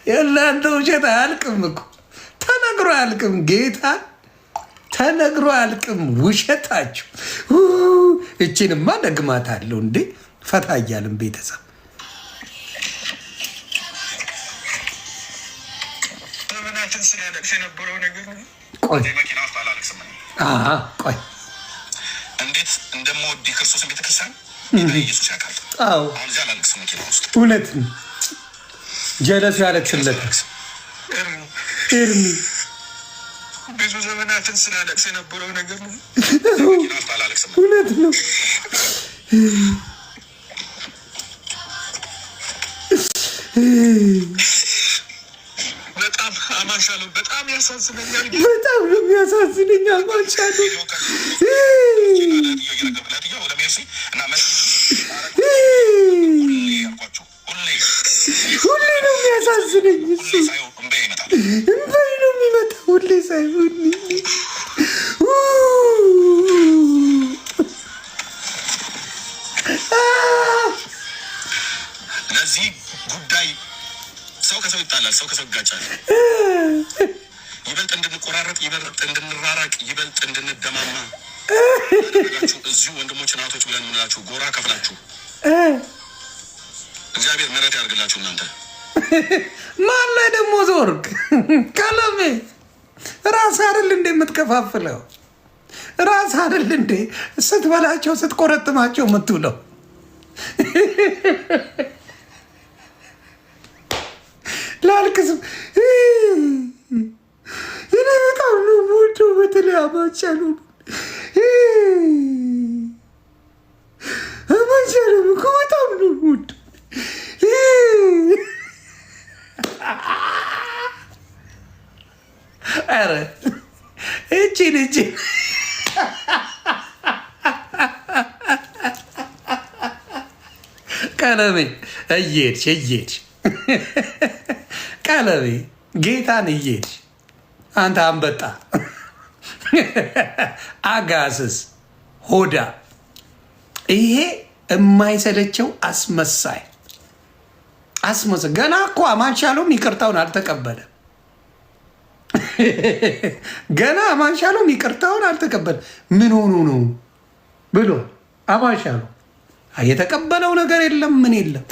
የእናንተ ውሸት አያልቅም እኮ ተነግሮ አያልቅም። ጌታ ተነግሮ አያልቅም ውሸታችሁ። እችንማ ደግማታለሁ እንዴ ፈታ እያልን ቤተሰብ ቆይ እንዴት እንደምወድ ክርስቶስን ቤተክርስቲያን ኢየሱስ ያውቃል። አሁን እዚያ ላለቅስ መኪና ውስጥ እውነት ጀለሱ ያለቅስለት ኤርሚ ብዙ ዘመናትን ስላለቅስ የነበረው ነገር ነው። እውነት ነው። በጣም አማንሻለሁ። በጣም ያሳዝነኛል። በጣም ነው የሚያሳዝነኝ። አማንሻለሁ ሁሌ ነው የሚያሳዝነኝ። እምባይ ነው የሚመጣ ሁሌ ሳይሆን ለዚህ ጉዳይ ሰው ከሰው ይጣላል፣ ሰው ከሰው ይጋጫል። ይበልጥ እንድንቆራረጥ፣ ይበልጥ እንድንራራቅ፣ ይበልጥ እንድንደማማ እዚሁ ወንድሞች እናቶች ብለን የምንላችሁ ጎራ ከፍላችሁ እግዚአብሔር ምሕረት ያድርግላችሁ። እናንተ ማን ላይ ደግሞ ዞርክ? ቀለሜ ራስ አይደል እንደ የምትከፋፍለው? ራስ አይደል እንደ ስትበላቸው ስትቆረጥማቸው የምትውለው? ላልቅስም እኔ በጣም ነው የምወደው። በተለይ አማንሻለሁ አማንሻለሁ እኮ በጣም ነው የምወደው። ኧረ እቺን ቀለሜ እየሄድሽ ቀለሜ ጌታን እየሄድሽ አንተ አንበጣ አጋስስ ሆዳ ይሄ የማይሰለቸው አስመሳይ ገና እኮ አማንሻሎም ይቅርታውን አልተቀበለም። ገና አማንሻሎም ይቅርታውን አልተቀበለም። ምን ሆኑ ነው ብሎ አማንሻሎም የተቀበለው ነገር የለም። ምን የለም።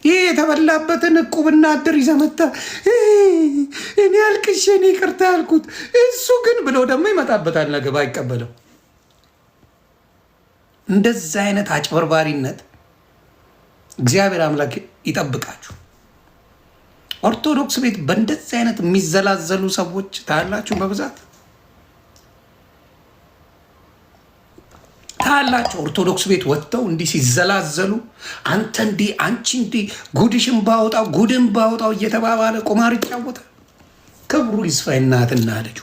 ይህ የተበላበትን እቁብና እድር ይዘመታ እኔ አልቅሼ እኔ ይቅርታ ያልኩት እሱ ግን ብሎ ደግሞ ይመጣበታል። ነገ ባይቀበለው እንደዛ አይነት አጭበርባሪነት እግዚአብሔር አምላክ ይጠብቃችሁ። ኦርቶዶክስ ቤት በእንደዚህ አይነት የሚዘላዘሉ ሰዎች ታያላችሁ፣ በብዛት ታያላችሁ። ኦርቶዶክስ ቤት ወጥተው እንዲህ ሲዘላዘሉ አንተ እንዲህ አንቺ እንዲህ ጉድሽን ባወጣው ጉድን ባወጣው እየተባባለ ቁማር ይጫወታል። ክብሩ ይስፋ እናትና ልጁ።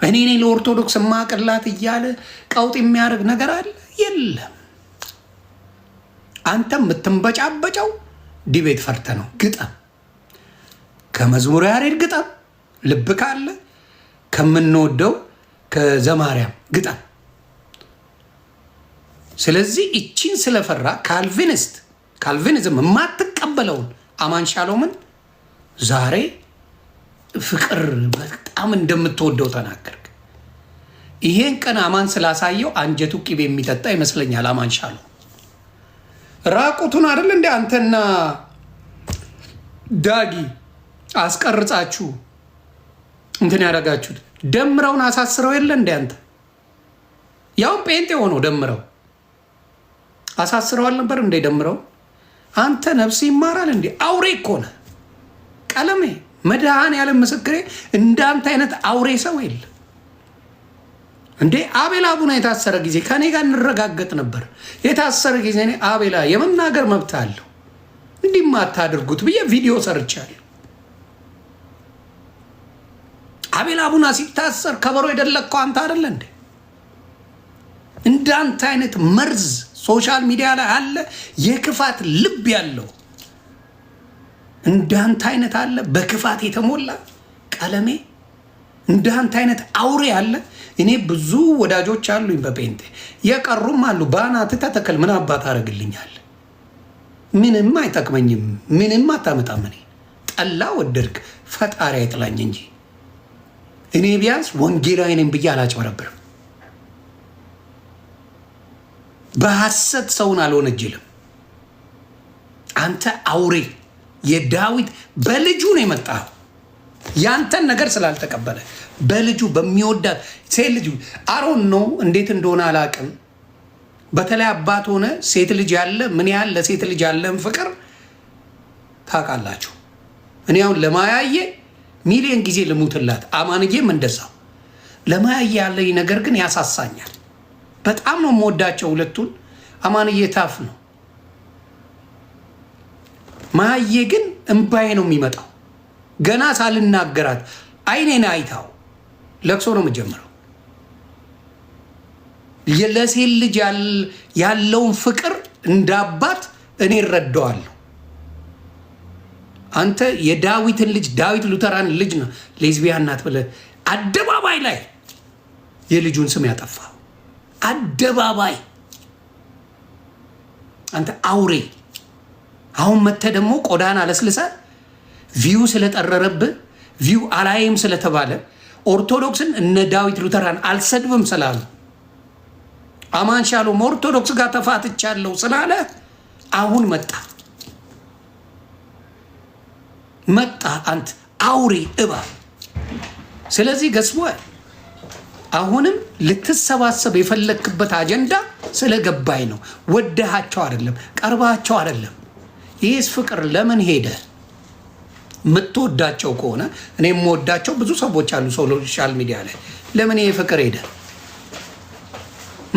እኔ ለኦርቶዶክስ ማቅላት እያለ ቀውጥ የሚያደርግ ነገር አለ የለም። አንተ የምትንበጫበጨው ዲቤት ፈርተ ነው። ግጠም፣ ከመዝሙር ያሬድ ግጠም፣ ልብ ካለ ከምንወደው ከዘማርያም ግጠም። ስለዚህ እቺን ስለፈራ ካልቪኒዝም የማትቀበለውን አማንሻሎምን ዛሬ ፍቅር በጣም እንደምትወደው ተናገርክ። ይሄን ቀን አማን ስላሳየው አንጀቱ ቂቤ የሚጠጣ ይመስለኛል። አማንሻሎም ራቁቱን አይደል እንደ አንተና ዳጊ አስቀርጻችሁ እንትን ያደረጋችሁት ደምረውን አሳስረው የለ እንደ አንተ ያው ጴንጤ ሆነው ደምረው አሳስረዋል ነበር እንደ ደምረው። አንተ ነፍስ ይማራል እንዴ? አውሬ እኮ ነህ ቀለሜ። መድኃኔዓለም ምስክሬ፣ እንዳንተ አይነት አውሬ ሰው የለ እንዴ። አቤላ አቡና የታሰረ ጊዜ ከኔ ጋር እንረጋገጥ ነበር። የታሰረ ጊዜ እኔ አቤላ የመናገር መብት አለው እንዲህ ማታደርጉት ብዬ ቪዲዮ ሰርቻለሁ። አቤላ አቡና ሲታሰር ከበሮ የደለቅከው አንተ አይደለ እንዴ? እንዳንተ አይነት መርዝ ሶሻል ሚዲያ ላይ አለ፣ የክፋት ልብ ያለው እንዳንተ አይነት አለ፣ በክፋት የተሞላ ቀለሜ። እንዳንተ አይነት አውሬ አለ። እኔ ብዙ ወዳጆች አሉኝ በጴንጤ የቀሩም አሉ። ባናትህ ተተከል ምን አባት አደርግልኛል? ምንም አይጠቅመኝም። ምንም አታመጣም። እኔ ጠላ ወደድክ ፈጣሪ አይጥላኝ እንጂ እኔ ቢያንስ ወንጌላዊ ነኝ ብዬ አላጭበረብርም። በሐሰት ሰውን አልወነጀልም። አንተ አውሬ የዳዊት በልጁ ነው የመጣው። ያንተን ነገር ስላልተቀበለ በልጁ በሚወዳት ሴት ልጅ አሮን ነው እንዴት እንደሆነ አላቅም። በተለይ አባት ሆነ ሴት ልጅ ያለ ምን ያህል ለሴት ልጅ ያለን ፍቅር ታውቃላችሁ። እኔ አሁን ለማያየ ሚሊዮን ጊዜ ልሙትላት፣ አማንዬም እንደዛው። ለማያየ ያለኝ ነገር ግን ያሳሳኛል። በጣም ነው የምወዳቸው ሁለቱን። አማንዬ ታፍ ነው፣ ማያየ ግን እምባዬ ነው የሚመጣው። ገና ሳልናገራት አይኔን አይታው ለቅሶ ነው የምጀምረው። ለሴት ልጅ ያለውን ፍቅር እንዳባት እኔ እረዳዋለሁ። አንተ የዳዊትን ልጅ ዳዊት ሉተራን ልጅ ነው ሌዝቢያን ናት ብለህ አደባባይ ላይ የልጁን ስም ያጠፋ አደባባይ። አንተ አውሬ አሁን መተህ ደግሞ ቆዳን አለስልሰ ቪው ስለጠረረብህ ቪው አላይም ስለተባለ ኦርቶዶክስን እነ ዳዊት ሉተራን አልሰድብም ስላሉ አማን ሻሎም ኦርቶዶክስ ጋር ተፋትቻለሁ ስላለ አሁን መጣ አንተ አውሬ እባብ። ስለዚህ ገስቦ አሁንም ልትሰባሰብ የፈለክበት አጀንዳ ስለገባኝ ነው። ወደሃቸው አይደለም፣ ቀርባቸው አይደለም። ይህስ ፍቅር ለምን ሄደ? የምትወዳቸው ከሆነ እኔ የምወዳቸው ብዙ ሰዎች አሉ ሶሻል ሚዲያ ላይ። ለምን ይሄ ፍቅር ሄደ?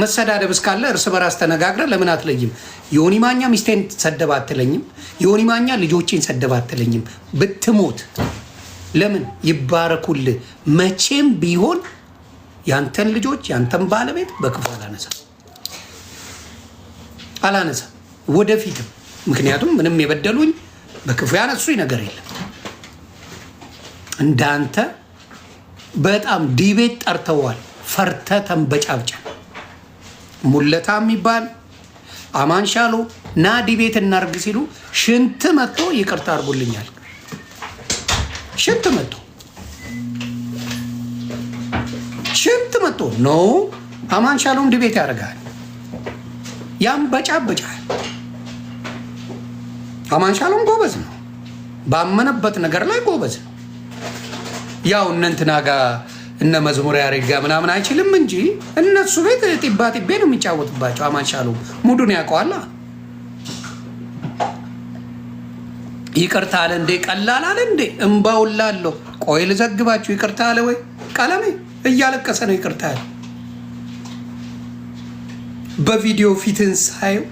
መሰዳደብ እስካለ እርስ በራስ ተነጋግረ ለምን አትለይም? ዮኒ ማኛ ሚስቴን ሰደባ አትለኝም? ዮኒ ማኛ ልጆቼን ሰደባ አትለኝም? ብትሞት ለምን ይባረኩልህ? መቼም ቢሆን ያንተን ልጆች ያንተን ባለቤት በክፉ አላነሳ ወደፊትም። ምክንያቱም ምንም የበደሉኝ በክፉ ያነሱኝ ነገር የለም። እንዳንተ በጣም ዲቤት ጠርተዋል። ፈርተ ተንበጫብጫ ሙለታ የሚባል አማን ሻሎ ና ዲቤት እናርግ ሲሉ ሽንት መጥቶ ይቅርታ አርጉልኛል። ሽንት መጥቶ ኖ አማን ሻሎም ዲቤት ያደርጋል፣ ያንበጫብጫል። አማን ሻሎም ጎበዝ ነው፣ ባመነበት ነገር ላይ ጎበዝ ነው። ያው እነንትና ጋር እነ መዝሙር ያሬድ ጋር ምናምን አይችልም እንጂ እነሱ ቤት ጢባ ጢቤ ነው የሚጫወትባቸው። አማን ሻሎም ሙዱን ያውቀዋላ። ይቅርታ አለ እንዴ? ቀላል አለ እንዴ? እምባውላለሁ። ቆይ ልዘግባችሁ። ይቅርታ አለ ወይ? ቀለሜ እያለቀሰ ነው ይቅርታ ያለ። በቪዲዮ ፊትን ሳየው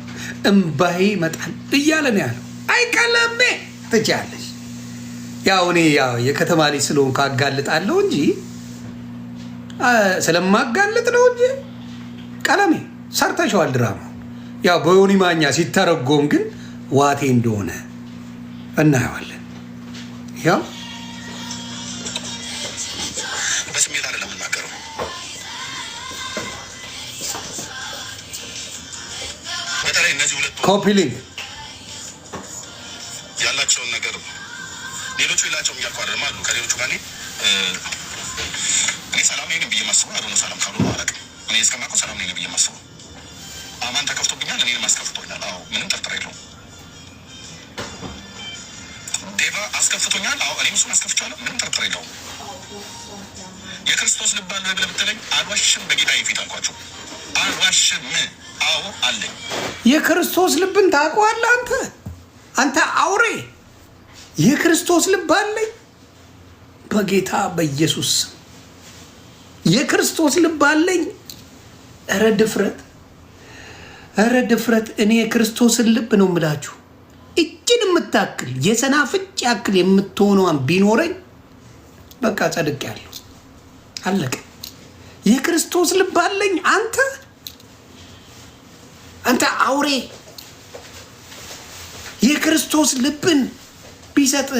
እምባዬ ይመጣል እያለ ነው ያለው። አይ ቀለሜ ትችያለሽ። ያው እኔ ያው የከተማ ልጅ ስለሆንኩ አጋልጣለሁ እንጂ ስለማጋልጥ ነው እንጂ ቀለሜ ሰርተሸዋል ድራማ። ያው በዮኒ ማኛ ሲተረጎም ግን ዋቴ እንደሆነ እናየዋለን። ያው በስሜት አይደለም የምናገረው። በተለይ እነዚህ ሁለቱ ኮፒ ሊንክ ያላቸውን ነገር ሌሎቹ የላቸውም እያልኩ አይደለም አሉ። ከሌሎቹ ጋር እኔ ሰላም ነኝ ብዬ ማስበው አዶነ ሰላም ካሉ አላውቅም። እኔ እስከማውቀው ሰላም ነኝ ብዬ ማስበው አማን ተከፍቶብኛል፣ እኔንም አስከፍቶኛል። አዎ ምንም ጥርጥር የለውም። ዴቫ አስከፍቶኛል። አዎ እኔም እሱን አስከፍቼዋለሁ። ምንም ጥርጥር የለውም። የክርስቶስ ልብ አለ ብለህ ብትለኝ አልዋሽም። በጌታዬ ፊት አልኳቸው አልዋሽም። አዎ አለኝ። የክርስቶስ ልብን ታውቀዋለህ አንተ አውሬ። የክርስቶስ ልብ አለኝ በጌታ በኢየሱስ የክርስቶስ ልብ አለኝ። ኧረ ድፍረት! እኔ የክርስቶስን ልብ ነው የምላችሁ። እጅን የምታክል የሰናፍጭ ያክል የምትሆነዋን ቢኖረኝ በቃ ጸድቄያለሁ፣ አለቀ። የክርስቶስ ልብ አለኝ። አንተ አውሬ የክርስቶስ ልብን ቢሰጥ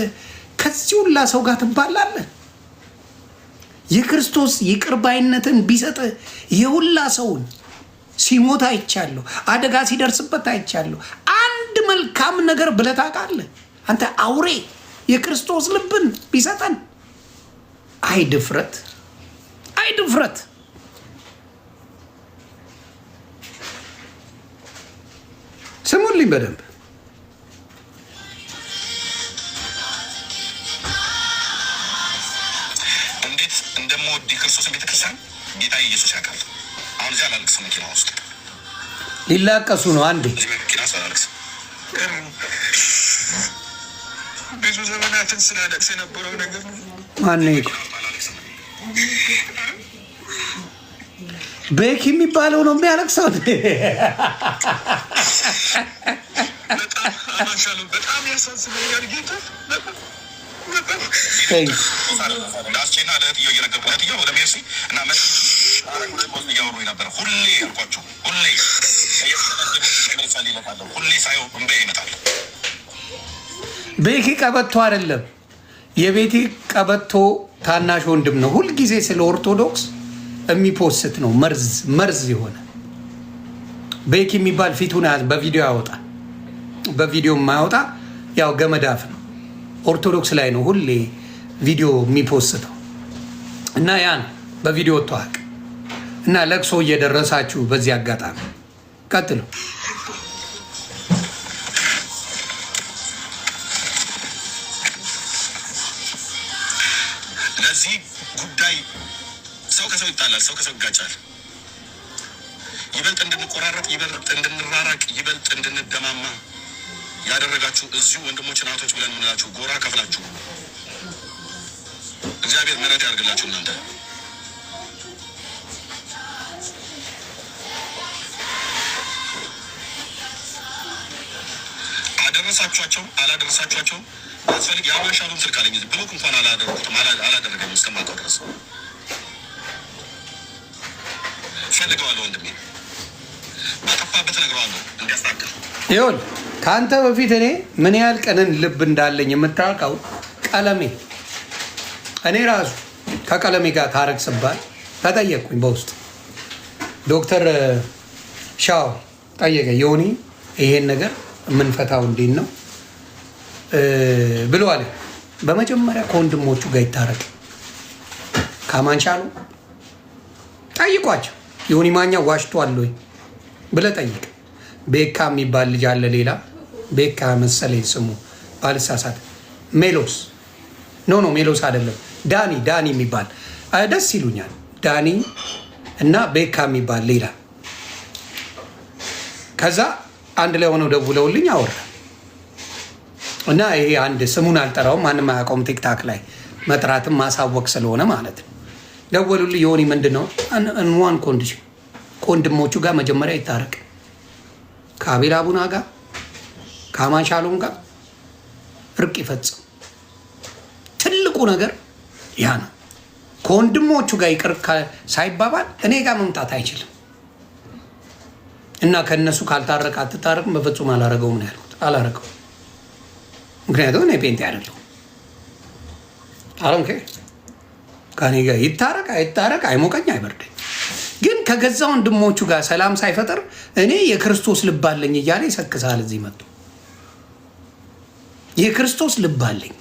ከዚህ ሁላ ሰው ጋር ትባላለህ? የክርስቶስ ይቅር ባይነትን ቢሰጥ የሁላ ሰውን ሲሞት አይቻለሁ፣ አደጋ ሲደርስበት አይቻለሁ። አንድ መልካም ነገር ብለህ ታውቃለህ? አንተ አውሬ የክርስቶስ ልብን ቢሰጠን አይ ድፍረት፣ አይ ድፍረት። ስሙልኝ በደንብ እንዴት እንደምወድ የክርስቶስን ቤተክርስቲያን ጌታ ኢየሱስ ያውቃል። አሁን እዚያ አላለቅስም፣ መኪና ውስጥ ሊላቀሱ ነው። አንዴ መኪና ውስጥ አላለቅስም። ብዙ ዘመናትን ስላለቅስ የነበረው ነገር ነው። ማነው ቤኪ የሚባለው ነው የሚያለቅሰው? በጣም ያሳዝነኛል ጌታ። ዳስቼና ለእህትየው እየነገርኩ ለእህትየው ወደ ሜርሲ እና እያወሩ ነበር። ሁሌ ያልኳቸው ሁሌ ሳየው እንበ ይመጣል። ቤኪ ቀበቶ አይደለም፣ የቤቲ ቀበቶ ታናሽ ወንድም ነው። ሁልጊዜ ስለ ኦርቶዶክስ የሚፖስት ነው። መርዝ የሆነ ቤኪ የሚባል ፊቱን በቪዲዮ ያወጣል። በቪዲዮ የማያወጣ ያው ገመዳፍ ነው። ኦርቶዶክስ ላይ ነው ሁሌ ቪዲዮ የሚፖስተው እና ያን በቪዲዮ ተዋቅ እና ለቅሶ እየደረሳችሁ በዚህ አጋጣሚ ቀጥሉ። ለዚህ ጉዳይ ሰው ከሰው ይጣላል፣ ሰው ከሰው ይጋጫል። ይበልጥ እንድንቆራረጥ፣ ይበልጥ እንድንራራቅ፣ ይበልጥ እንድንደማማ ያደረጋችሁ እዚሁ ወንድሞች እናቶች ብለን የምንላችሁ ጎራ ከፍላችሁ እግዚአብሔር ምሕረት ያደርግላችሁ። እናንተ አደረሳችኋቸው አላደረሳችኋቸው ያስፈልግ የአማሻሉን ስልክ አለኝ ብሎክ እንኳን አላደረጉትም፣ አላደረገም እስከማውቀው ድረስ ፈልገዋለሁ። ወንድሜ ባጠፋበት እነግረዋለሁ እንዲያስተካክል። ይኸውልህ ከአንተ በፊት እኔ ምን ያህል ቀንን ልብ እንዳለኝ የምታውቀው ቀለሜ። እኔ ራሱ ከቀለሜ ጋር ታረቅ ስባል ተጠየቅኩኝ በውስጥ ዶክተር ሻው ጠየቀ፣ ዮኒ ይሄን ነገር የምንፈታው እንዴት ነው ብሎ አለ። በመጀመሪያ ከወንድሞቹ ጋር ይታረቅ። ካማንቻሉ ጠይቋቸው፣ ዮኒ ማኛ ዋሽቷል ወይ ብለህ ጠይቅ። ቤካ የሚባል ልጅ አለ፣ ሌላ ቤካ መሰለኝ ስሙ ባልሳሳት፣ ሜሎስ ኖ ሜሎስ አይደለም፣ ዳኒ የሚባል ደስ ይሉኛል። ዳኒ እና ቤካ የሚባል ሌላ። ከዛ አንድ ላይ ሆነው ደውለውልኝ አወራ እና ይሄ አንድ ስሙን አልጠራውም፣ ማንም አያውቀውም፣ ቲክታክ ላይ መጥራትም ማሳወቅ ስለሆነ ማለት ነው። ደወሉልኝ፣ ዮኒ ምንድን ነው እንዋን ኮንዲሽን ከወንድሞቹ ጋር መጀመሪያ ይታረቅ፣ ከአቤል አቡና ጋር ከአማንሻሎም ጋር እርቅ ይፈጽም። ትልቁ ነገር ያ ነው። ከወንድሞቹ ጋር ይቅር ሳይባባል እኔ ጋር መምጣት አይችልም እና ከእነሱ ካልታረቅ አትታረቅም። በፍጹም አላረገውም ነው ያልኩት። አላረገው ምክንያቱም እኔ ፔንቴ አይደለሁም። አሮንኬ ከኔ ጋር ይታረቅ አይታረቅ አይሞቀኝ አይበርደኝ። ግን ከገዛ ወንድሞቹ ጋር ሰላም ሳይፈጠር እኔ የክርስቶስ ልብ አለኝ እያለ ይሰክሳል። እዚህ መጥቶ የክርስቶስ ልብ አለኝ።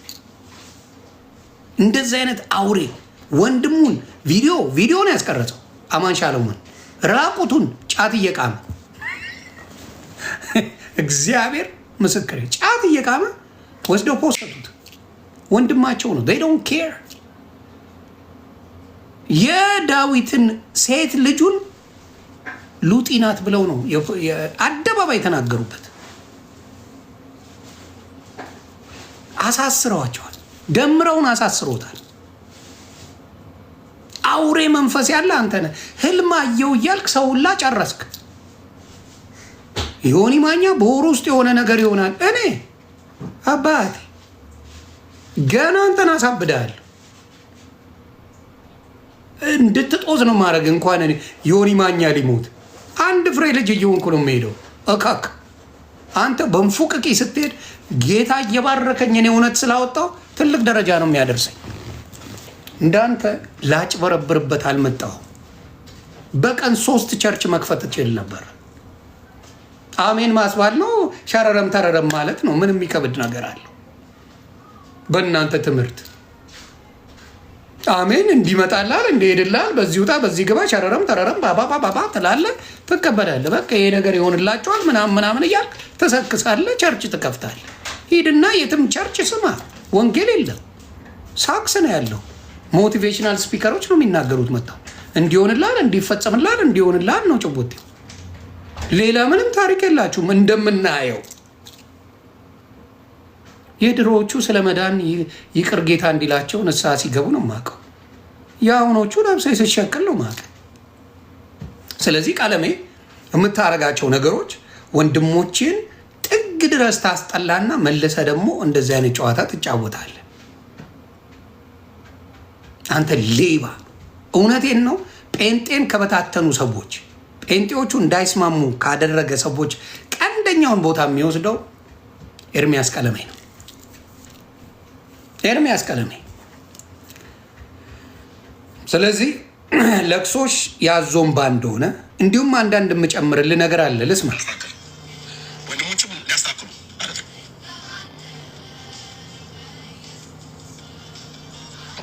እንደዚህ አይነት አውሬ ወንድሙን ቪዲዮ ነው ያስቀረጸው። አማንሻለሙን ራቁቱን ጫት እየቃመ እግዚአብሔር ምስክር ጫት እየቃመ ወስደው ፖስተቱት። ወንድማቸው ነው። they don't care። የዳዊትን ሴት ልጁን ሉጢ ናት ብለው ነው አደባባይ የተናገሩበት። አሳስረዋቸዋል። ደምረውን አሳስሮታል። አውሬ መንፈስ ያለ አንተ ነህ። ህልም አየሁ እያልክ ሰው ሁላ ጨረስክ። ዮኒ ማኛ በወር ውስጥ የሆነ ነገር ይሆናል። እኔ አባቴ ገና አንተን አሳብዳለሁ። እንድትጦዝ ነው ማድረግ። እንኳን እኔ ዮኒ ማኛ ሊሞት አንድ ፍሬ ልጅ እየሆንኩ ነው የምሄደው። እካክ አንተ በንፉቅቂ ስትሄድ ጌታ እየባረከኝ እኔ እውነት ስላወጣው ትልቅ ደረጃ ነው የሚያደርሰኝ። እንዳንተ ላጭበረብርበት አልመጣሁም። በቀን 3 ቸርች መክፈት እችል ነበር። አሜን ማስባል ነው። ሸረረም ተረረም ማለት ነው። ምን የሚከብድ ነገር አለ? በእናንተ ትምህርት አሜን እንዲመጣላል እንዲሄድላል፣ በዚህ ውጣ በዚህ ግባ፣ ሸረረም ተረረም ባባ ትላለህ፣ ትቀበላለህ። በቃ ይሄ ነገር ይሆንላቸዋል ምናምን እያልክ ትሰክሳለህ፣ ቸርች ትከፍታለህ። ሂድና የትም ቸርች ስማ፣ ወንጌል የለም ሳክስ ነው ያለው። ሞቲቬሽናል ስፒከሮች ነው የሚናገሩት። መጣው እንዲሆንላል እንዲፈጸምላል እንዲሆንላል ነው ጭቦቴ። ሌላ ምንም ታሪክ የላችሁም። እንደምናየው የድሮዎቹ ስለ መዳን ይቅር ጌታ እንዲላቸው ንስሐ ሲገቡ ነው የማውቀው። የአሁኖቹ ለብሰው ሲሸቅል ነው የማውቀው። ስለዚህ ቀለሜ የምታረጋቸው ነገሮች ወንድሞችን ጥግ ድረስ ታስጠላና መልሰ ደግሞ እንደዚህ አይነት ጨዋታ ትጫወታለህ። አንተ ሌባ! እውነቴን ነው። ጴንጤን ከበታተኑ ሰዎች፣ ጴንጤዎቹ እንዳይስማሙ ካደረገ ሰዎች ቀንደኛውን ቦታ የሚወስደው ኤርሚያስ ቀለሜ ነው። ኤርሚያስ ቀለሜ። ስለዚህ ለቅሶሽ ያዞምባ እንደሆነ እንዲሁም አንዳንድ የምጨምርልህ ነገር አለ። ልስማ። ወንድሞችም ሊያስተካክሉ ማለት ነው።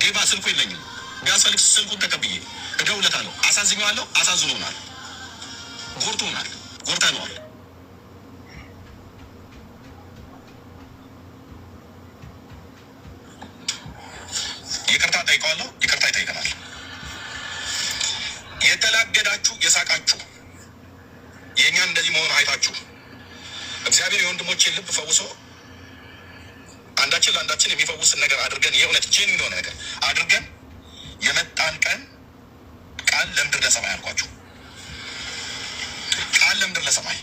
ጌባ ስልኩ የለኝም። ቢያስፈልግ ስልኩን ተቀብዬ እደውለታለሁ። አሳዝኘዋለሁ። አሳዝኖናል፣ ጎርቶናል፣ ጎርተነዋል። ይቅርታ ጠይቀዋለሁ። ይቅርታ ይጠይቀናል። የተላገዳችሁ የሳቃችሁ የእኛን እንደዚህ መሆን አይታችሁ እግዚአብሔር የወንድሞቼን ልብ ፈውሶ አንዳችን ለአንዳችን የሚፈውስን ነገር አድርገን የእውነት ጄኒን የሆነ ነገር አድርገን የመጣን ቀን ቃል ለምድር ለሰማይ አልኳችሁ። ቃል ለምድር ለሰማይ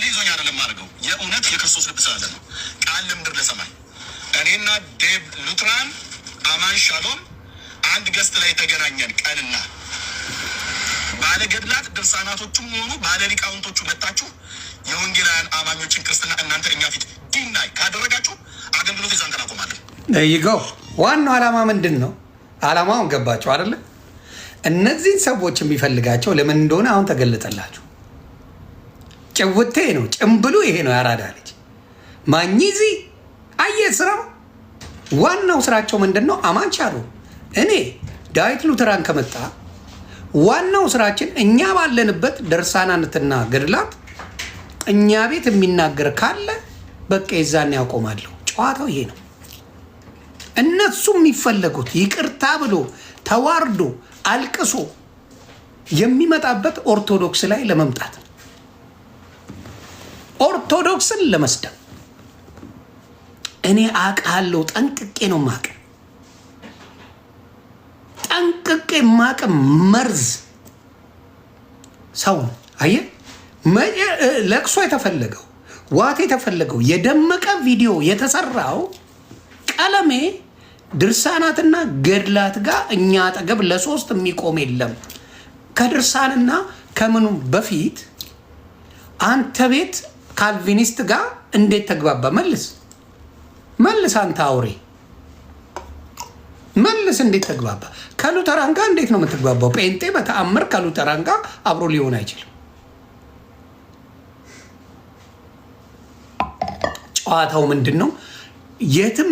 ይዞኝ አይደለም አድርገው የእውነት የክርስቶስ ልብ ስላለ ነው። ቃል ለምድር ለሰማይ እኔና ዴቭ ሉትራን አማን ሻሎም አንድ ገስት ላይ የተገናኘን ቀንና ባለገድላት ድርሳናቶቹም ሆኑ ባለ ሊቃውንቶቹ መጣችሁ የወንጌላውያን አማኞችን ክርስትና እናንተ እኛ ፊት ዲናይ ካደረጋችሁ አገልግሎት ይዛን ተናቆማለን። ይገው ዋናው ዓላማ ምንድን ነው? ዓላማውን ገባቸው አይደለ? እነዚህን ሰዎች የሚፈልጋቸው ለምን እንደሆነ አሁን ተገለጠላችሁ። ጭውቴ ነው፣ ጭምብሉ ይሄ ነው። ያራዳ ልጅ ማኝዚ አየ ስራው ዋናው ስራቸው ምንድን ነው? አማን ሻሎም እኔ ዳዊት ሉተራን ከመጣ ዋናው ስራችን እኛ ባለንበት ድርሳናትና ገድላት እኛ ቤት የሚናገር ካለ በቃ የዛን ያቆማለሁ። ጨዋታው ይሄ ነው። እነሱ የሚፈለጉት ይቅርታ ብሎ ተዋርዶ አልቅሶ የሚመጣበት ኦርቶዶክስ ላይ ለመምጣት ኦርቶዶክስን ለመስደብ። እኔ አውቃለሁ፣ ጠንቅቄ ነው ማቅ ጠንቅቄ ማቅ መርዝ ሰው አየ ለቅሶ የተፈለገው ዋት የተፈለገው የደመቀ ቪዲዮ የተሰራው ቀለሜ ድርሳናትና ገድላት ጋር እኛ አጠገብ ለሶስት የሚቆም የለም። ከድርሳንና ከምኑ በፊት አንተ ቤት ካልቪኒስት ጋር እንዴት ተግባባ? መልስ አንተ አውሬ መልስ። እንዴት ተግባባ? ከሉተራን ጋር እንዴት ነው የምትግባባው? ጴንጤ በተአምር ከሉተራን ጋር አብሮ ሊሆን አይችልም። ጨዋታው ምንድን ነው? የትም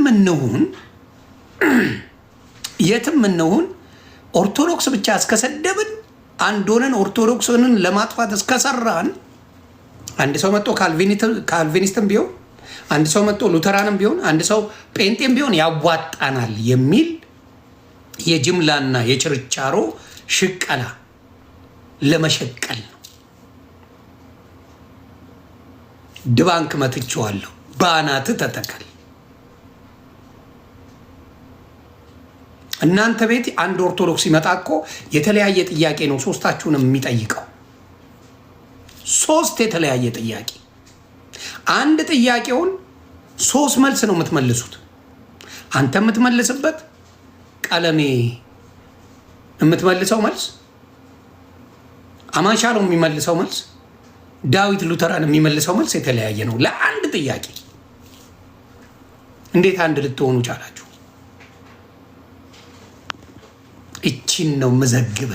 እንሁን ኦርቶዶክስ ብቻ እስከሰደብን አንድ ሆነን ኦርቶዶክስንን ለማጥፋት እስከሰራን አንድ ሰው መጥቶ ካልቪኒስትም ቢሆን አንድ ሰው መጥቶ ሉተራንም ቢሆን አንድ ሰው ጴንጤም ቢሆን ያዋጣናል የሚል የጅምላና የችርቻሮ ሽቀላ ለመሸቀል ነው። ድባንክ መትቼዋለሁ። ባናት ተተከል። እናንተ ቤት አንድ ኦርቶዶክስ ይመጣ እኮ የተለያየ ጥያቄ ነው ሶስታችሁንም የሚጠይቀው። ሶስት የተለያየ ጥያቄ። አንድ ጥያቄውን ሶስት መልስ ነው የምትመልሱት። አንተ የምትመልስበት፣ ቀለሜ የምትመልሰው መልስ፣ አማን ሻሎም የሚመልሰው መልስ፣ ዳዊት ሉተራን የሚመልሰው መልስ የተለያየ ነው ለአንድ ጥያቄ። እንዴት አንድ ልትሆኑ ቻላችሁ? እቺን ነው መዘግበ።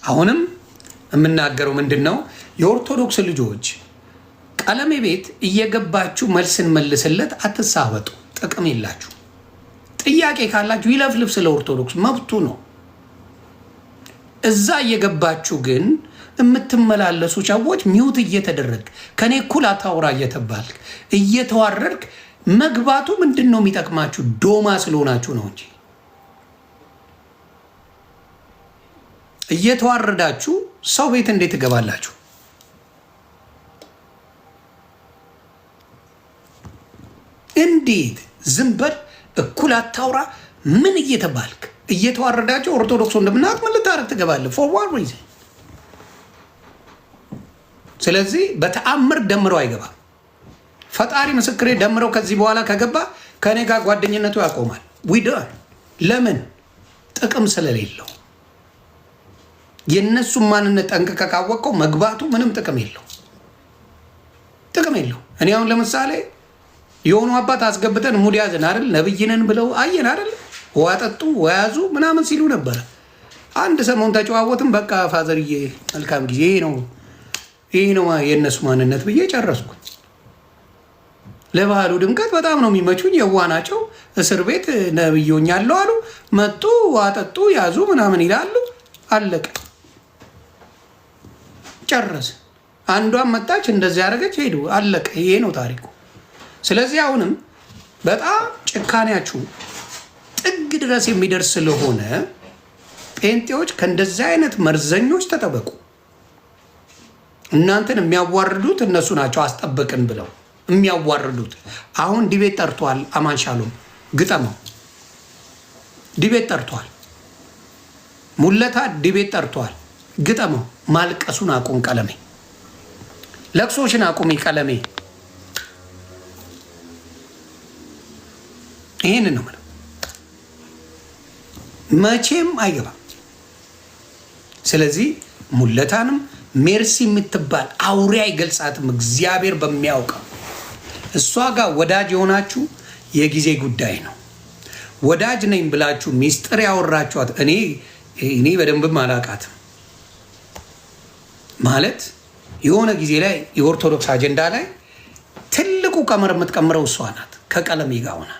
አሁንም የምናገረው ምንድን ነው? የኦርቶዶክስ ልጆች ቀለሜ ቤት እየገባችሁ መልስን መልስለት፣ አትሳበጡ። ጥቅም የላችሁ። ጥያቄ ካላችሁ ይለፍልፍ፣ ስለ ኦርቶዶክስ መብቱ ነው። እዛ እየገባችሁ ግን የምትመላለሱ ሰዎች ሚውት እየተደረግ ከኔ እኩል አታውራ እየተባልክ እየተዋረድክ መግባቱ ምንድን ነው የሚጠቅማችሁ? ዶማ ስለሆናችሁ ነው እንጂ እየተዋረዳችሁ ሰው ቤት እንዴት ትገባላችሁ? እንዴት ዝም በል እኩል አታውራ ምን እየተባልክ እየተዋረዳችሁ ኦርቶዶክስ ወንድምናት ምን ልታረግ ትገባለህ? ፎር ዋት ሪዝን? ስለዚህ በተአምር ደምረው አይገባም። ፈጣሪ ምስክሬ፣ ደምረው ከዚህ በኋላ ከገባ ከኔ ጋር ጓደኝነቱ ያቆማል። ዊደር ለምን? ጥቅም ስለሌለው። የእነሱን ማንነት ጠንቅቀህ ካወቀው መግባቱ ምንም ጥቅም የለው፣ ጥቅም የለው። እኔ አሁን ለምሳሌ የሆኑ አባት አስገብተን ሙድ ያዘን አይደል፣ ነብይነን ብለው አየን አይደል፣ ዋጠጡ ወያዙ ምናምን ሲሉ ነበረ። አንድ ሰሞን ተጨዋወትን። በቃ ፋዘርዬ መልካም ጊዜ ነው፣ ይህ ነው የእነሱ ማንነት ብዬ ጨረስኩ። ለባህሉ ድምቀት በጣም ነው የሚመቹኝ፣ የዋ ናቸው። እስር ቤት ነብዮኛለሁ አሉ፣ መጡ፣ ዋጠጡ፣ ያዙ ምናምን ይላሉ። አለቀ፣ ጨረስ። አንዷን መጣች፣ እንደዚህ ያደረገች፣ ሄዱ፣ አለቀ። ይሄ ነው ታሪኩ። ስለዚህ አሁንም በጣም ጭካኔያችሁ ጥግ ድረስ የሚደርስ ስለሆነ ጴንጤዎች ከእንደዚህ አይነት መርዘኞች ተጠበቁ። እናንተን የሚያዋርዱት እነሱ ናቸው፣ አስጠበቅን ብለው የሚያዋርዱት። አሁን ዲቤት ጠርቷል። አማን ሻሎም ግጠመው፣ ዲቤት ጠርቷል። ሙለታ ዲቤት ጠርቷል። ግጠመው። ማልቀሱን አቁም ቀለሜ፣ ለቅሶሽን አቁሚ ቀለሜ። ይህንን ነው ምለው፣ መቼም አይገባም። ስለዚህ ሙለታንም ሜርሲ የምትባል አውሬ አይገልጻትም፣ እግዚአብሔር በሚያውቀው። እሷ ጋር ወዳጅ የሆናችሁ የጊዜ ጉዳይ ነው። ወዳጅ ነኝ ብላችሁ ሚስጥር ያወራችኋት እኔ በደንብም አላውቃትም። ማለት የሆነ ጊዜ ላይ የኦርቶዶክስ አጀንዳ ላይ ትልቁ ቀመር የምትቀምረው እሷ ናት። ከቀለሜ ጋር ሆና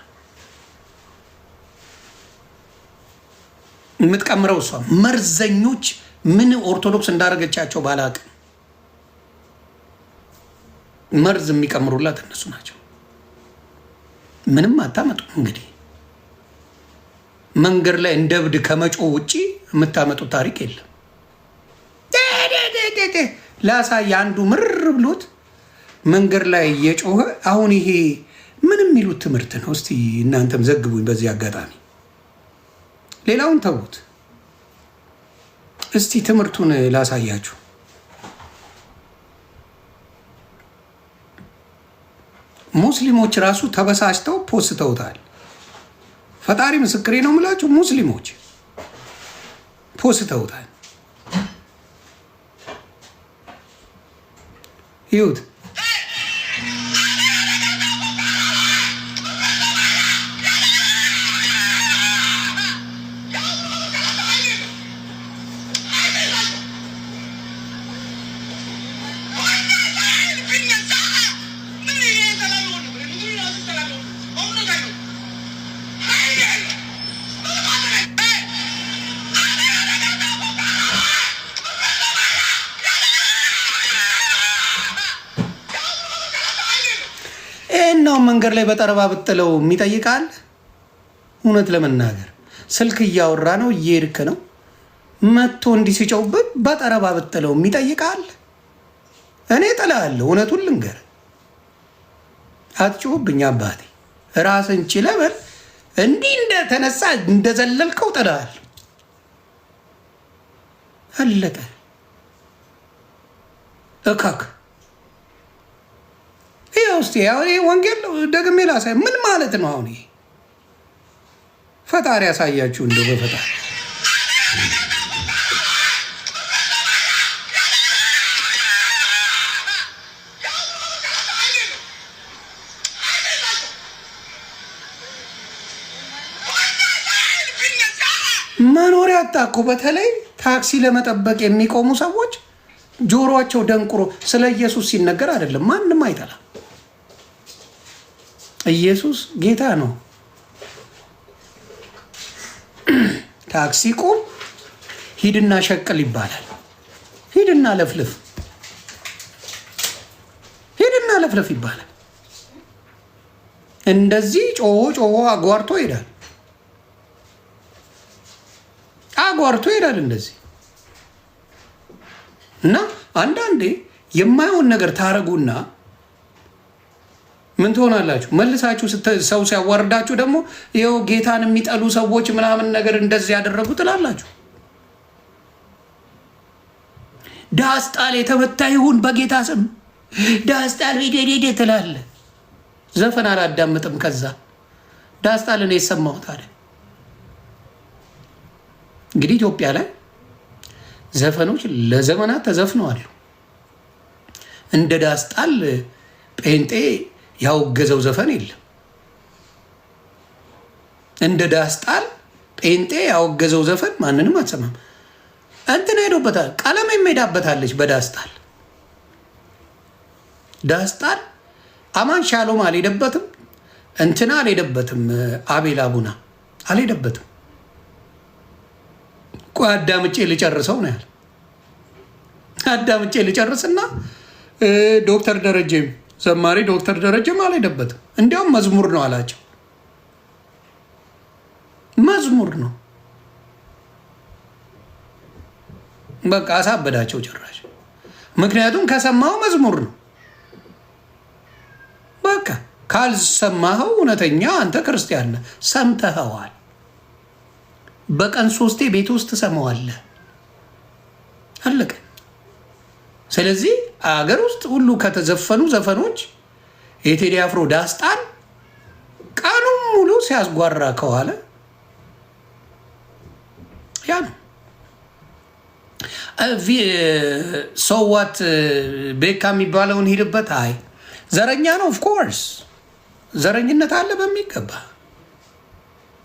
የምትቀምረው እሷ። መርዘኞች ምን ኦርቶዶክስ እንዳደረገቻቸው ባላቅም መርዝ የሚቀምሩላት እነሱ ናቸው። ምንም አታመጡም። እንግዲህ መንገድ ላይ እንደ እብድ ከመጮ ውጪ የምታመጡት ታሪክ የለም። ላሳይ፣ አንዱ ምርር ብሎት መንገድ ላይ እየጮኸ አሁን ይሄ ምን የሚሉት ትምህርት ነው? እስቲ እናንተም ዘግቡኝ በዚህ አጋጣሚ። ሌላውን ተዉት፣ እስቲ ትምህርቱን ላሳያችሁ። ሙስሊሞች ራሱ ተበሳጭተው ፖስተውታል። ፈጣሪ ምስክሬ ነው የምላችሁ፣ ሙስሊሞች ፖስተውታል። ይሁት ነው መንገድ ላይ በጠረባ ብጥለው የሚጠይቃል። እውነት ለመናገር ስልክ እያወራ ነው፣ እየሄድክ ነው፣ መጥቶ እንዲህ ሲጨውብን በጠረባ ብጥለው የሚጠይቃል። እኔ ጥላለሁ። እውነቱን ልንገር፣ አትጮህብኝ አባቴ፣ ራስን ችለህ በል። እንዲህ እንደተነሳ እንደዘለልከው ጥላል። አለቀ። እካክ ውስጥ ወንጌል ደግሜ ላሳይ። ምን ማለት ነው አሁን? ይሄ ፈጣሪ ያሳያችሁ እንደው በፈጣሪ መኖሪያ አጣኩ። በተለይ ታክሲ ለመጠበቅ የሚቆሙ ሰዎች ጆሮአቸው ደንቁሮ ስለ ኢየሱስ ሲነገር አይደለም ማንም አይጠላም። ኢየሱስ ጌታ ነው። ታክሲ ቁም፣ ሂድና ሸቅል ይባላል። ሂድና ለፍልፍ፣ ሂድና ለፍልፍ ይባላል። እንደዚህ ጮሆ አጓርቶ ይሄዳል። አጓርቶ ይሄዳል እንደዚህ። እና አንዳንዴ የማይሆን ነገር ታረጉና ምን ትሆናላችሁ? መልሳችሁ ሰው ሲያዋርዳችሁ ደግሞ ይኸው ጌታን የሚጠሉ ሰዎች ምናምን ነገር እንደዚህ ያደረጉ ትላላችሁ። ዳስጣል የተመታ ይሁን በጌታ ስም ዳስጣል ሄደ ትላለ። ዘፈን አላዳምጥም። ከዛ ዳስጣል እኔ የሰማሁት አለ። እንግዲህ ኢትዮጵያ ላይ ዘፈኖች ለዘመናት ተዘፍነዋል። እንደ ዳስጣል ጴንጤ ያወገዘው ዘፈን የለም። እንደ ዳስጣል ጴንጤ ያወገዘው ዘፈን ማንንም አትሰማም። እንትን ሄዶበታል፣ ቀለም ሄዳበታለች በዳስጣል። ዳስጣል አማን ሻሎም አልሄደበትም፣ እንትና አልሄደበትም፣ አቤል አቡና አልሄደበትም። ቆይ አዳምጬ ልጨርሰው ነው ያለ። አዳምጬ ልጨርስና ዶክተር ደረጀም ዘማሪ ዶክተር ደረጀም አልሄደበትም። እንዲያውም መዝሙር ነው አላቸው። መዝሙር ነው በቃ አሳበዳቸው ጭራሽ። ምክንያቱም ከሰማው መዝሙር ነው በቃ። ካልሰማኸው እውነተኛ አንተ ክርስቲያን ነህ። ሰምተኸዋል። በቀን 3 ቤት ውስጥ ትሰማዋለህ። አለቀ። ስለዚህ አገር ውስጥ ሁሉ ከተዘፈኑ ዘፈኖች የቴዲ አፍሮ ዳስጣል ቀኑን ሙሉ ሲያስጓራ ከዋለ ያ ነው። ሰዋት ቤካ የሚባለውን ሂድበት። አይ ዘረኛ ነው። ኦፍኮርስ ዘረኝነት አለ በሚገባ።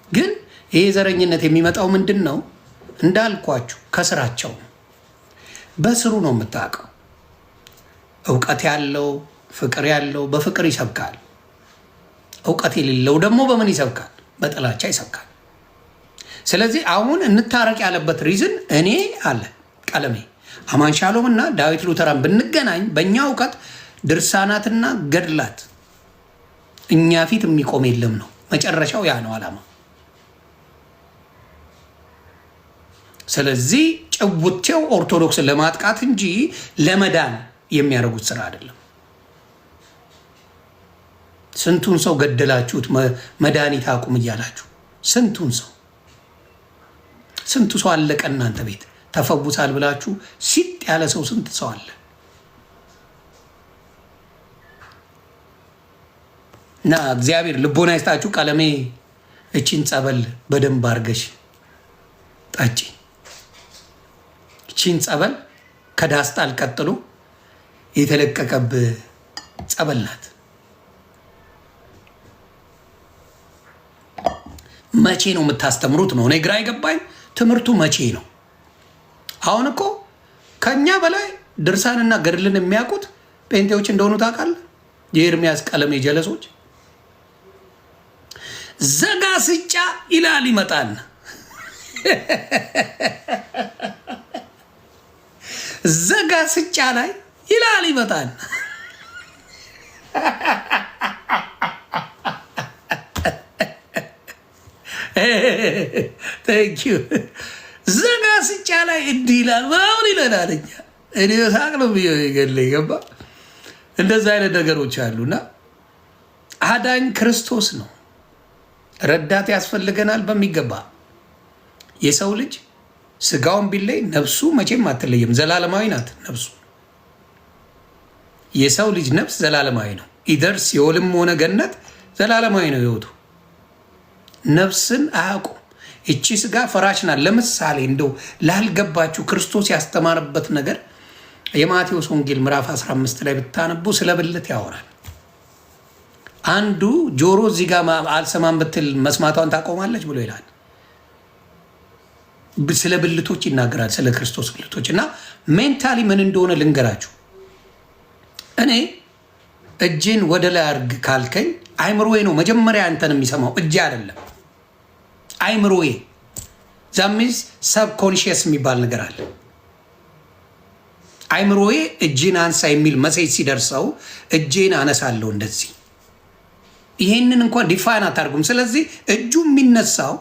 ግን ይሄ ዘረኝነት የሚመጣው ምንድን ነው? እንዳልኳችሁ ከስራቸው በስሩ ነው የምታውቀው። እውቀት ያለው ፍቅር ያለው በፍቅር ይሰብካል። እውቀት የሌለው ደግሞ በምን ይሰብካል? በጥላቻ ይሰብካል። ስለዚህ አሁን እንታረቅ ያለበት ሪዝን እኔ አለ ቀለሜ አማን ሻሎም እና ዳዊት ሉተራን ብንገናኝ በእኛ እውቀት ድርሳናትና ገድላት እኛ ፊት የሚቆም የለም ነው መጨረሻው። ያ ነው ዓላማ። ስለዚህ ጭውቴው ኦርቶዶክስን ለማጥቃት እንጂ ለመዳን የሚያደርጉት ስራ አይደለም። ስንቱን ሰው ገደላችሁት መድኃኒት አቁም እያላችሁ ስንቱ ሰው አለቀ። እናንተ ቤት ተፈውሳል ብላችሁ ሲጥ ያለ ሰው ስንት ሰው አለ። እና እግዚአብሔር ልቦና ይስጣችሁ። ቀለሜ እቺን ጸበል በደንብ አርገሽ ጠጪ። እቺን ጸበል ከዳስጣል ቀጥሎ የተለቀቀብ ጸበል ናት። መቼ ነው የምታስተምሩት ነው እኔ ግራ አይገባኝ። ትምህርቱ መቼ ነው? አሁን እኮ ከኛ በላይ ድርሳንና ገድልን የሚያውቁት ጴንጤዎች እንደሆኑ ታውቃለህ። የኤርሚያስ ቀለሜ ጀለሶች ዘጋ ስጫ ይላል ይመጣል። ዘጋ ስጫ ላይ ይላል ይመጣል። ቴንኪው ዘጋ ስጫ ላይ እንዲህ ይላል ምናምን ይለናል። እኔ ሳቅ ነው ገለኝ ገባ። እንደዚህ አይነት ነገሮች አሉና አዳኝ ክርስቶስ ነው። ረዳት ያስፈልገናል በሚገባ። የሰው ልጅ ስጋውን ቢለይ ነፍሱ መቼም አትለየም። ዘላለማዊ ናት ነፍሱ። የሰው ልጅ ነፍስ ዘላለማዊ ነው። ኢደር ሲኦልም ሆነ ገነት ዘላለማዊ ነው ህይወቱ። ነፍስን አያውቁም። እቺ ስጋ ፈራሽ ናት። ለምሳሌ እንደው ላልገባችሁ ክርስቶስ ያስተማረበት ነገር የማቴዎስ ወንጌል ምዕራፍ 15 ላይ ብታነቡ ስለ ብልት ያወራል። አንዱ ጆሮ እዚህ ጋር አልሰማም ብትል መስማቷን ታቆማለች ብሎ ይላል። ስለ ብልቶች ይናገራል፣ ስለ ክርስቶስ ብልቶች። እና ሜንታሊ ምን እንደሆነ ልንገራችሁ። እኔ እጅን ወደ ላይ አርግ ካልከኝ አይምሮዬ ነው መጀመሪያ አንተን የሚሰማው፣ እጅ አይደለም አይምሮዬ። ዛሚዝ ሰብኮንሽየስ የሚባል ነገር አለ። አይምሮዬ እጅን አንሳ የሚል መሴጅ ሲደርሰው እጄን አነሳለሁ እንደዚህ። ይሄንን እንኳን ዲፋይን አታርጉም። ስለዚህ እጁ የሚነሳው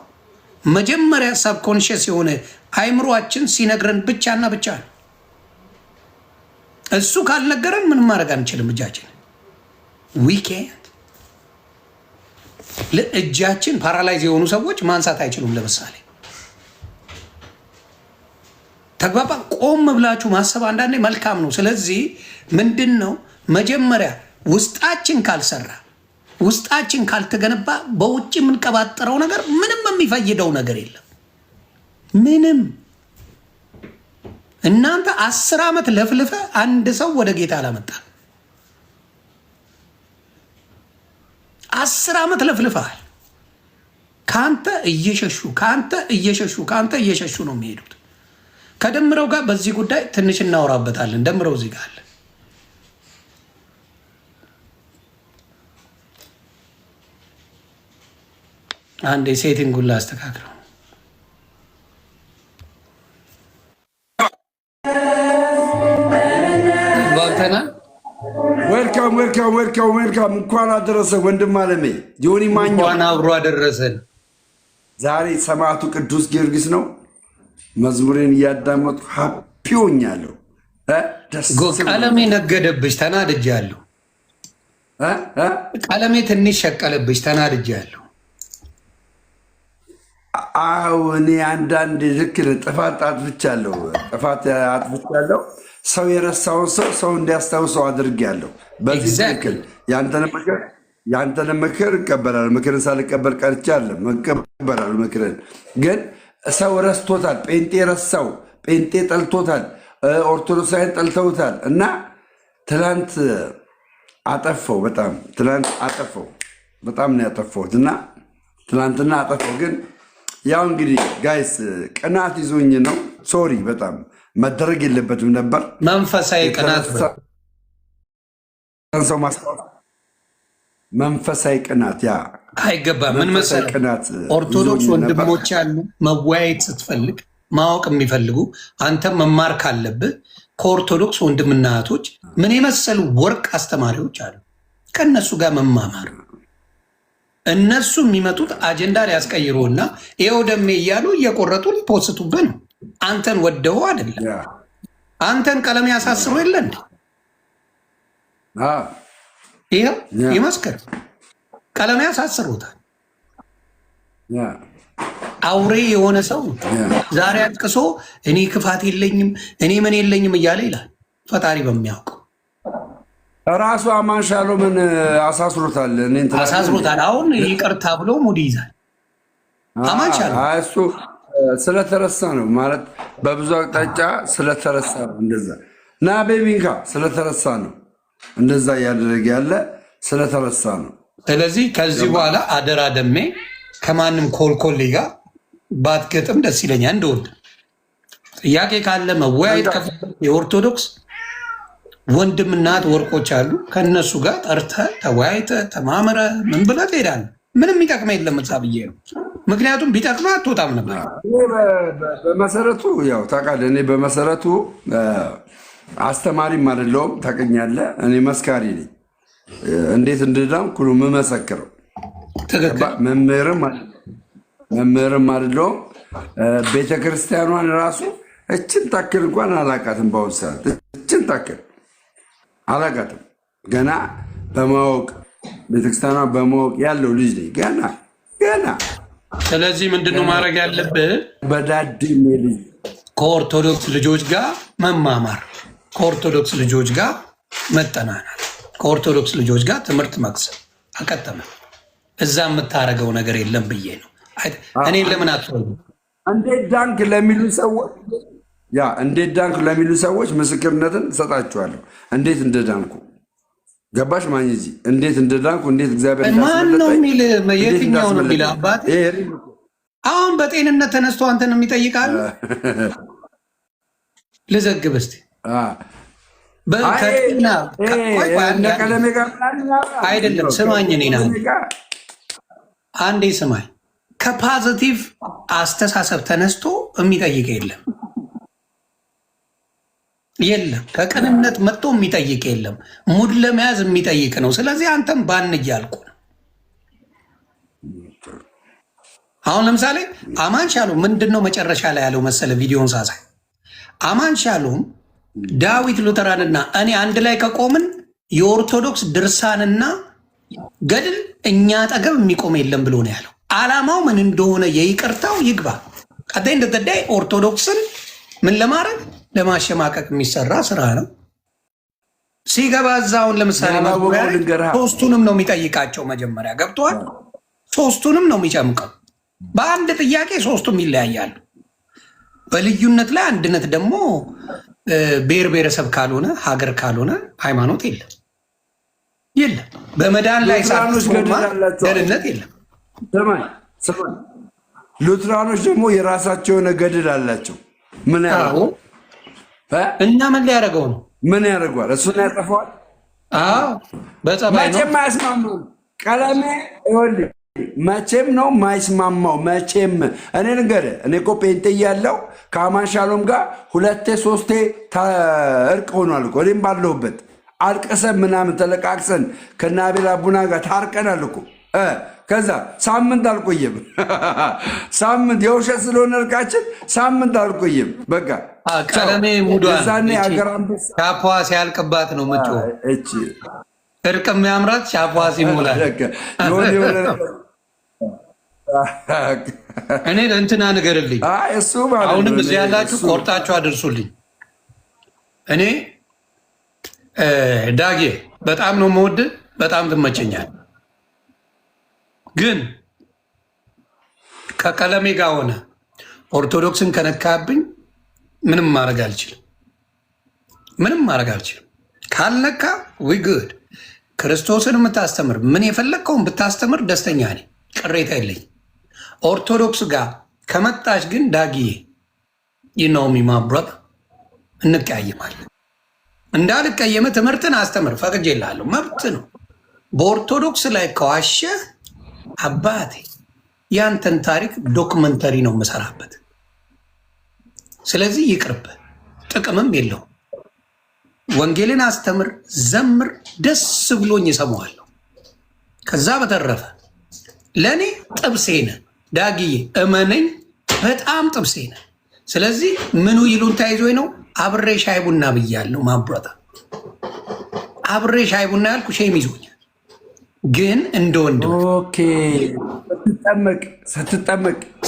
መጀመሪያ ሰብኮንሽየስ የሆነ አይምሮአችን ሲነግረን ብቻና ብቻ ነው። እሱ ካልነገረን ምንም ማድረግ አንችልም። እጃችን ዊኬንድ እጃችን ፓራላይዝ የሆኑ ሰዎች ማንሳት አይችሉም። ለምሳሌ ተግባባ። ቆም ብላችሁ ማሰብ አንዳንዴ መልካም ነው። ስለዚህ ምንድን ነው መጀመሪያ ውስጣችን ካልሰራ፣ ውስጣችን ካልተገነባ በውጭ የምንቀባጠረው ነገር ምንም የሚፈይደው ነገር የለም። ምንም። እናንተ 10 ዓመት ለፍልፈ አንድ ሰው ወደ ጌታ አላመጣ። 10 ዓመት ለፍልፈሃል። ከአንተ እየሸሹ ነው የሚሄዱት። ከደምረው ጋር በዚህ ጉዳይ ትንሽ እናወራበታለን። ደምረው እዚህ ጋር አለ። አንድ የሴቲንጉን ላስተካክለው። ዌልካም። እንኳን አደረሰ ወንድም አለሜ ዮኒ ማኛ። እንኳን አብሮ አደረሰን። ዛሬ ሰማዕቱ ቅዱስ ጊዮርጊስ ነው። መዝሙሬን እያዳመጡ ሀፒ ሆኛለሁ። ቀለሜ ነገደብሽ፣ ተናድጃለሁ። ቀለሜ ትንሽ ሸቀለብሽ፣ ተናድጃለሁ። አዎ እኔ አንዳንድ ልክ ጥፋት አጥፍቻለሁ። ሰው የረሳውን ሰው እንዲያስታውሰው አድርጌያለሁ። በዚህ ትክክል ያንተን ምክር እቀበላለሁ። ምክርን ሳልቀበል ቀርቼ አለም እቀበላለሁ። ምክርን ግን ሰው ረስቶታል። ጴንጤ ረሳው። ጴንጤ ጠልቶታል። ኦርቶዶክሳውያን ጠልተውታል። እና ትላንት አጠፈው። በጣም ነው ያጠፋሁት። እና ትላንትና አጠፈው። ግን ያው እንግዲህ ጋይስ ቅናት ይዞኝ ነው። ሶሪ፣ በጣም መደረግ የለበትም ነበር። መንፈሳዊ ቅናት ሰው ማስታወስ፣ መንፈሳዊ ቅናት ያ አይገባም። ምን መሰለህ ኦርቶዶክስ ወንድሞች ያሉ መወያየት ስትፈልግ ማወቅ የሚፈልጉ አንተ መማር ካለብህ ከኦርቶዶክስ ወንድምና እህቶች ምን የመሰሉ ወርቅ አስተማሪዎች አሉ። ከእነሱ ጋር መማማር። እነሱ የሚመጡት አጀንዳ ሊያስቀይሩና ይኸው ደሜ እያሉ እየቆረጡ ሊፖስቱብህ ነው። አንተን ወደው አይደለም። አንተን ቀለም ያሳስሩ የለ እንዴ? ይኸው ይመስክር። ቀለም ያሳስሩታል። አውሬ የሆነ ሰው ዛሬ አጥቅሶ እኔ ክፋት የለኝም እኔ ምን የለኝም እያለ ይላል። ፈጣሪ በሚያውቀው ራሱ አማን ሻሎምን አሳስሮታል። አሁን ይቅርታ ብሎ ሙድ ይዛል። አማን ሻሎም እሱ ስለተረሳ ነው ማለት በብዙ አቅጣጫ ስለተረሳ ነው። እንደዛ እና ቤቢንካ ስለተረሳ ነው እንደዛ እያደረገ ያለ ስለተረሳ ነው። ስለዚህ ከዚህ በኋላ አደራ ደሜ ከማንም ኮልኮሌ ጋር ባትገጥም ደስ ይለኛል። እንደወድ ጥያቄ ካለ መወያየት የኦርቶዶክስ ወንድምናት ወርቆች አሉ። ከነሱ ጋር ጠርተህ ተወያይተህ ተማምረህ ምን ብለህ ትሄዳለህ። ምንም የሚጠቅመ የለም እዛ ብዬ ነው። ምክንያቱም ቢጠቅመህ አትወጣም ነበር። በመሰረቱ ያው ታውቃለህ፣ እኔ በመሰረቱ አስተማሪም አይደለሁም ታውቀኛለህ። እኔ መስካሪ ነኝ። እንዴት እንድዳንኩ ነው የምመሰክረው። መምህርም አይደለሁም። ቤተክርስቲያኗን ራሱ እችን ታክል እንኳን አላቃትም። በአሁኑ ሰዓት እችን ታክል አላቃትም። ገና በማወቅ ቤተክርስቲያኗ በማወቅ ያለው ልጅ ነኝ ገና። ስለዚህ ምንድነው ማድረግ ያለብህ? በዳዴ ልጅ ከኦርቶዶክስ ልጆች ጋር መማማር፣ ከኦርቶዶክስ ልጆች ጋር መጠናናት፣ ከኦርቶዶክስ ልጆች ጋር ትምህርት መቅሰም አቀጠመ። እዛ የምታደርገው ነገር የለም ብዬ ነው። እኔ ለምን አትፈልጉ? እንዴት ዳንክ ለሚሉ ሰዎች ምስክርነትን እሰጣችኋለሁ። እንዴት እንደዳንኩ ገባሽ? ማግኘት እንዴት እንደዳንኩ እንዴት እግዚአብሔር ማን ነው የሚል የትኛው ነው የሚል አባት አሁን በጤንነት ተነስቶ አንተን የሚጠይቃል። ልዘግብ እስኪ አይደለም ስማኝ፣ እኔን አንዴ ስማኝ። ከፖዚቲቭ አስተሳሰብ ተነስቶ የሚጠይቅ የለም። ከቅንነት መጥቶ የሚጠይቅ የለም። ሙድ ለመያዝ የሚጠይቅ ነው። ስለዚህ አንተም ባን እያልኩ ነው። አሁን ለምሳሌ አማን ሻሎም ምንድን ነው መጨረሻ ላይ ያለው መሰለ? ቪዲዮን ሳሳይ አማን ሻሎም ዳዊት ሉተራንና እኔ አንድ ላይ ከቆምን የኦርቶዶክስ ድርሳንና ገድል እኛ አጠገብ የሚቆም የለም ብሎ ነው ያለው። ዓላማው ምን እንደሆነ የይቅርታው ይግባ። ቀጣይ እንደተዳይ ኦርቶዶክስን ምን ለማድረግ ለማሸማቀቅ የሚሰራ ስራ ነው። ሲገባ እዛውን ለምሳሌ ሶስቱንም ነው የሚጠይቃቸው። መጀመሪያ ገብተዋል። ሶስቱንም ነው የሚጨምቀው። በአንድ ጥያቄ ሶስቱም ይለያያሉ። በልዩነት ላይ አንድነት ደግሞ ብሔር ብሔረሰብ ካልሆነ ሀገር ካልሆነ ሃይማኖት የለም። በመዳን ላይ ደህንነት የለም። ሉትራኖች ደግሞ የራሳቸው የሆነ ገድል አላቸው። ምን ያደርገው እና ምን ሊያደርገው ነው? ምን ያደርገዋል? እሱን ያጠፈዋል። በጸባይ ነው። መቼም አያስማማው። ቀለሜ ይኸውልህ መቼም ነው ማይስማማው። መቼም እኔ ንገርህ፣ እኔ እኮ ጴንጤ እያለሁ ከአማን ሻሎም ጋር 2-3 እርቅ ሆኗል እኮ። እኔም ባለሁበት አልቅሰን ምናምን ተለቃቅሰን ከነ አቤል አቡና ጋር ታርቀናል እኮ። ከዛ ሳምንት አልቆየም። ሳምንት የውሸት ስለሆነ እርቃችን ሳምንት አልቆየም። በቃ ቀለሜ ሙዷን ሻፓ ሲያልቅባት ነው ምጮ እርቅ የሚያምራት ሻፓ ሲሞላል። እኔ እንትና ንገርልኝ። አሁንም እዚህ ያላችሁ ቆርጣችሁ አድርሱልኝ። እኔ ዳጌ በጣም ነው የምወድ፣ በጣም ትመቸኛል። ግን ከቀለሜ ጋር ሆነ ኦርቶዶክስን ከነካብኝ ምንም ማድረግ አልችልም። ካልነካ ዊ ጉድ ክርስቶስን የምታስተምር ምን የፈለግከውን ብታስተምር ደስተኛ ነኝ፣ ቅሬታ የለኝ። ኦርቶዶክስ ጋር ከመጣች ግን ዳጊዬ ይነውሚ ማብረት እንቀያየማለን። እንዳልቀየመ ትምህርትን አስተምር፣ ፈቅጄልሃለሁ፣ መብት ነው። በኦርቶዶክስ ላይ ከዋሸህ አባቴ ያንተን ታሪክ ዶክመንተሪ ነው የምሰራበት። ስለዚህ ይቅርብ፣ ጥቅምም የለውም። ወንጌልን አስተምር፣ ዘምር፣ ደስ ብሎኝ እሰማዋለሁ። ከዛ በተረፈ ለእኔ ጥብሴ ነህ ዳጊዬ፣ እመነኝ፣ በጣም ጥብሴ ነህ። ስለዚህ ምኑ ይሉን ተይዞኝ ነው አብሬ ሻይ ቡና ብያለሁ። ማብረታ አብሬ ሻይ ቡና ያልኩ ሼም ይዞኛል። ግን እንደ ወንድም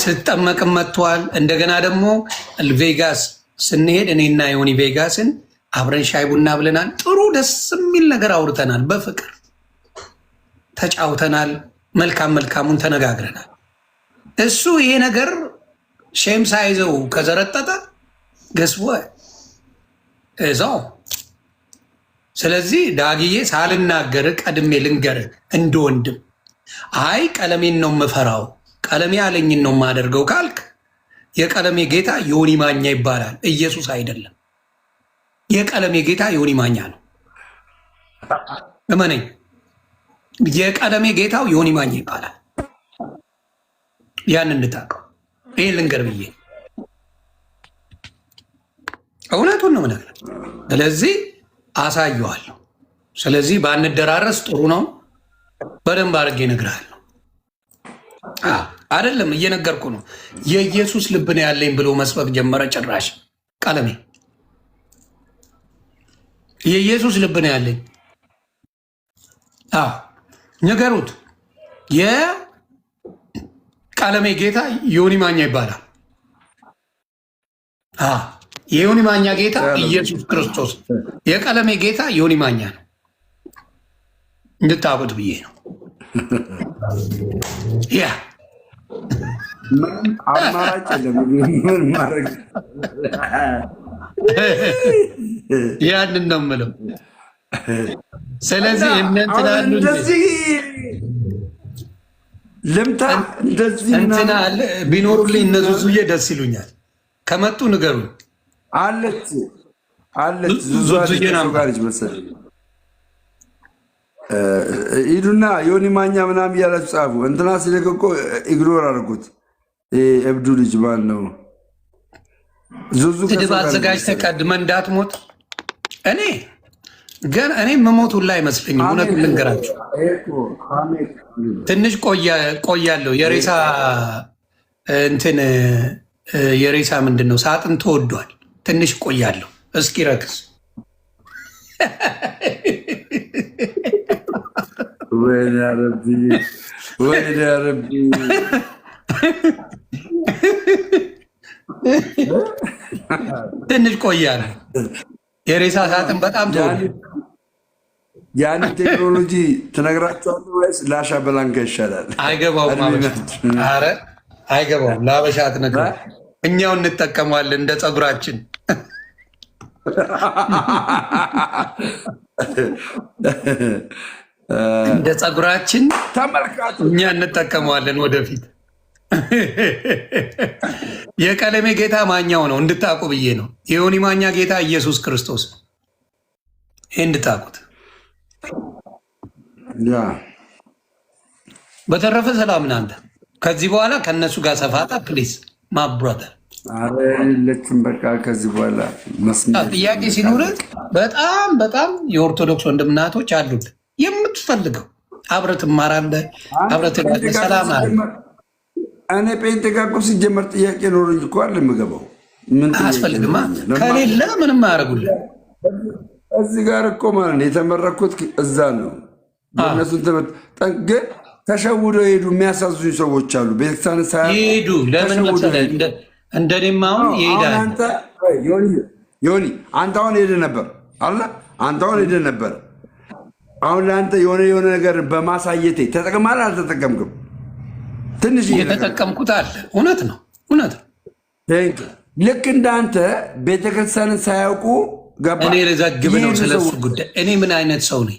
ስትጠመቅም መጥቷል። እንደገና ደግሞ ቬጋስ ስንሄድ እኔና የሆኒ ቬጋስን አብረን ሻይ ቡና ብለናል። ጥሩ ደስ የሚል ነገር አውርተናል። በፍቅር ተጫውተናል። መልካሙን ተነጋግረናል። እሱ ይሄ ነገር ሼም ሳይዘው ከዘረጠጠ ገስቦ እዛው። ስለዚህ ዳግዬ ሳልናገር ቀድሜ ልንገር እንደ ወንድም፣ አይ ቀለሜን ነው የምፈራው፣ ቀለሜ ያለኝን ነው የማደርገው ካልክ የቀለሜ ጌታ ዮኒ ማኛ ይባላል፣ ኢየሱስ አይደለም። የቀለሜ ጌታ ዮኒ ማኛ ነው፣ እመነኝ። የቀለሜ ጌታው ዮኒ ማኛ ይባላል። ያን እንድታውቀው ይህን ልንገር ብዬ እውነቱን ነው ምነግርህ። ስለዚህ አሳየዋለሁ። ስለዚህ ባንደራረስ ጥሩ ነው። በደንብ አድርጌ እነግርሃለሁ። አይደለም እየነገርኩ ነው። የኢየሱስ ልብ ነው ያለኝ ብሎ መስበክ ጀመረ። ጭራሽ ቀለሜ የኢየሱስ ልብ ነው ያለኝ። ንገሩት። የቀለሜ ጌታ ዮኒ ማኛ ይባላል። የዮኒ ማኛ ጌታ ኢየሱስ ክርስቶስ፣ የቀለሜ ጌታ ዮኒ ማኛ ነው። እንድታውቁት ብዬ ነው። ያ አማራጭ ማድረግ ያንን ነው የምለው። ስለዚህ እነንትናሉ ልምታ እንደዚህ እንትና አለ ቢኖሩልኝ እነ ዙዙዬ ደስ ይሉኛል። ከመጡ ንገሩኝ። አለች ዙዙ ጋርጅ መሰለኝ። ሂዱና ዮኒ ማኛ ምናምን እያላችሁ ጻፉ። እንትና ሲልክ እኮ ኢግኖር አድርጉት። እብዱ ልጅ ማን ነው? ዙዙ ስድብ አዘጋጅተህ ቀድመህ እንዳትሞት። እኔ መሞት ሁላ አይመስለኝም። እውነቱን ልንገራችሁ ትንሽ ቆያለሁ። የሬሳ ምንድን ነው ሳጥን ተወዷል። ትንሽ ቆያለሁ እስኪረክስ። ወይኔ ረቢ ትንሽ ቆያለሁ። የሬሳ ሳጥን በጣም ተወዷል። ያን ቴክኖሎጂ ትነግራቸዋለህ ወይስ ላሻ በላንካ ይሻላል? አይገባውም። ኧረ አይገባውም። ለአበሻ አትነግረው። እኛው እንጠቀመዋለን እንደ ፀጉራችን እንደ ፀጉራችን ተመልካቱ እኛ እንጠቀመዋለን ወደፊት። የቀለሜ ጌታ ማኛው ነው እንድታቁ ብዬ ነው። የዮኒ ማኛ ጌታ ኢየሱስ ክርስቶስ ነው። ይህ እንድታቁት። በተረፈ ሰላም እናንተ። ከዚህ በኋላ ከእነሱ ጋር ሰፋታ ፕሊዝ ማብራተር የለችም። በቃ ከዚህ በኋላ ጥያቄ ሲኖርህ በጣም የኦርቶዶክስ ወንድምናቶች አሉት። የምትፈልገው አብረህ ትማራለህ፣ አብረህ ትላለህ። ሰላም አለ። እኔ ጴንጤ ጋር እኮ ሲጀመር ጥያቄ ኖሮኝ እኮ አለ የምገባው። ምን አያስፈልግማ። ከሌለ ምንም አያደርጉልህ። እዚህ ጋር እኮ ማለት ነው የተመረኩት እዛ ነው። የእነሱን ትምህርት ግን ተሸውደው ሄዱ። የሚያሳዝኙ ሰዎች አሉ። ቤተክርስቲያን ይሄዱ። ለምን መሰለህ እንደኔም አሁን ይሄዳል። ዮኒ አንተ አሁን ሄደህ ነበር አለ። አንተ አሁን ሄደህ ነበር። አሁን ለአንተ የሆነ ነገር በማሳየቴ ተጠቅማለህ አልተጠቀምክም? ትንሽ እየተጠቀምኩት አለ። እውነት ነው። ልክ እንዳንተ ቤተክርስቲያንን ሳያውቁ ገባ። እኔ ልዘግብ ነው ስለሱ ጉዳይ። እኔ ምን አይነት ሰው ነኝ?